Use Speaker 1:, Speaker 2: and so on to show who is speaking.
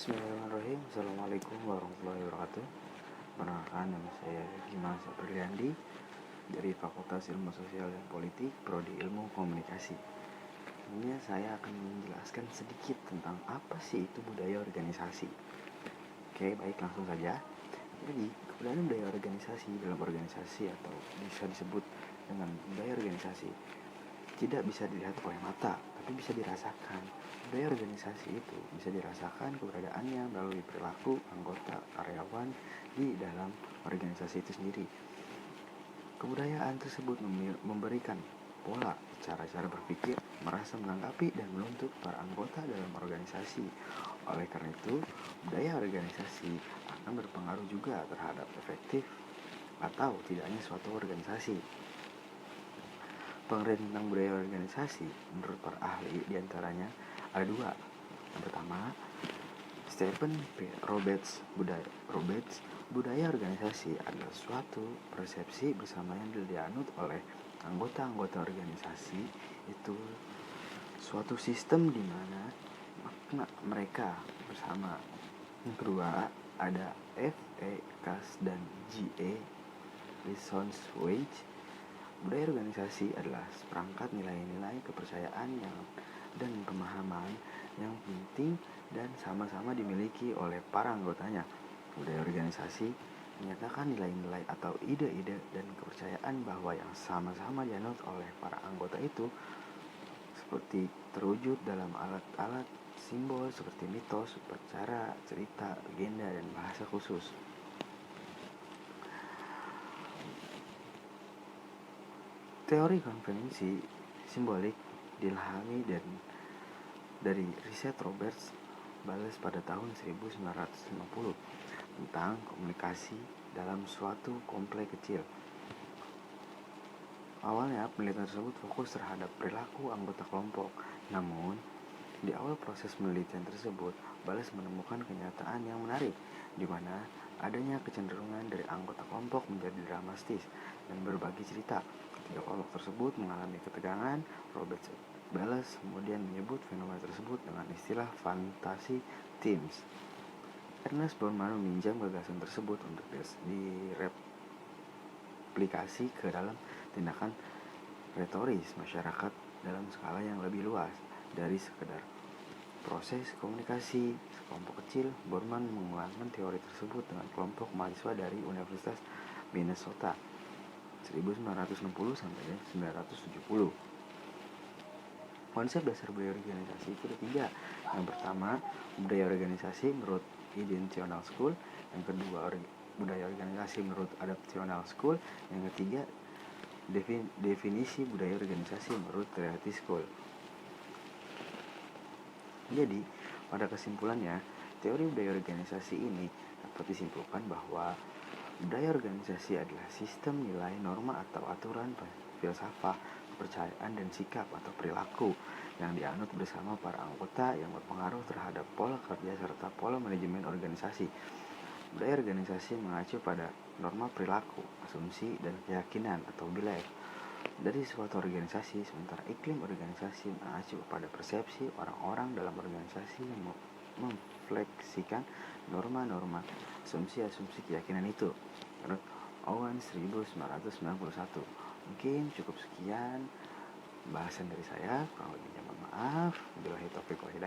Speaker 1: Bismillahirrahmanirrahim. Assalamualaikum warahmatullahi wabarakatuh. Perkenalkan, nama saya Dimas Apriliandi dari Fakultas Ilmu Sosial dan Politik, Prodi Ilmu Komunikasi. Ini saya akan menjelaskan sedikit tentang apa sih itu budaya organisasi. Oke, baik, langsung saja. Jadi, keberadaan budaya organisasi dalam organisasi atau bisa disebut dengan budaya organisasi tidak bisa dilihat oleh mata, tapi bisa dirasakan. Budaya organisasi itu bisa dirasakan keberadaannya melalui perilaku anggota karyawan di dalam organisasi itu sendiri. Kebudayaan tersebut memberikan pola cara-cara berpikir, merasa menanggapi dan menuntut para anggota dalam organisasi. Oleh karena itu, budaya organisasi akan berpengaruh juga terhadap efektif atau tidaknya suatu organisasi. Pengertian tentang budaya organisasi menurut para ahli diantaranya ada dua. Yang pertama, Stephen P. Roberts, budaya organisasi adalah suatu persepsi bersama yang dianut oleh anggota-anggota organisasi, itu suatu sistem di mana makna mereka bersama. Yang kedua, ada F. E. Cass dan G. E. Lisonswage. Budaya organisasi adalah seperangkat nilai-nilai kepercayaan dan pemahaman yang penting dan sama-sama dimiliki oleh para anggotanya. Budaya organisasi menyatakan nilai-nilai atau ide-ide dan kepercayaan bahwa yang sama-sama dianut oleh para anggota itu seperti terwujud dalam alat-alat simbol seperti mitos, upacara, cerita, legenda, dan bahasa khusus. Teori konvensi simbolik diilhami dari riset Roberts Bales pada tahun 1950 tentang komunikasi dalam suatu kompleks kecil. Awalnya penelitian tersebut fokus terhadap perilaku anggota kelompok, namun di awal proses penelitian tersebut, Bales menemukan kenyataan yang menarik, di mana adanya kecenderungan dari anggota kelompok menjadi dramatis dan berbagi cerita. Ketika kelompok tersebut mengalami ketegangan, Robert Bales kemudian menyebut fenomena tersebut dengan istilah fantasi teams. Ernest Borman meminjam gagasan tersebut untuk direplikasi ke dalam tindakan retoris masyarakat dalam skala yang lebih luas dari sekedar proses komunikasi sekelompok kecil. Borman mengembangkan teori tersebut dengan kelompok mahasiswa dari Universitas Minnesota 1960 sampai 1970. Konsep dasar budaya organisasi itu ada tiga. Yang pertama, budaya organisasi menurut Intentional School. Yang kedua, budaya organisasi menurut Adaptional School. Yang ketiga, definisi budaya organisasi menurut Creative School. Jadi, pada kesimpulannya, teori budaya organisasi ini dapat disimpulkan bahwa budaya organisasi adalah sistem nilai, norma atau aturan, filsafat, kepercayaan, dan sikap atau perilaku yang dianut bersama para anggota yang berpengaruh terhadap pola kerja serta pola manajemen organisasi. Budaya organisasi mengacu pada norma perilaku, asumsi, dan keyakinan atau belief dari suatu organisasi, sementara iklim organisasi mengacu pada persepsi orang-orang dalam organisasi yang memfleksikan norma-norma, asumsi-asumsi keyakinan itu. Menurut Owen 1991. Mungkin cukup sekian bahasan dari saya, kurang lebihnya mohon maaf. Billahi taufiq wal hidayah.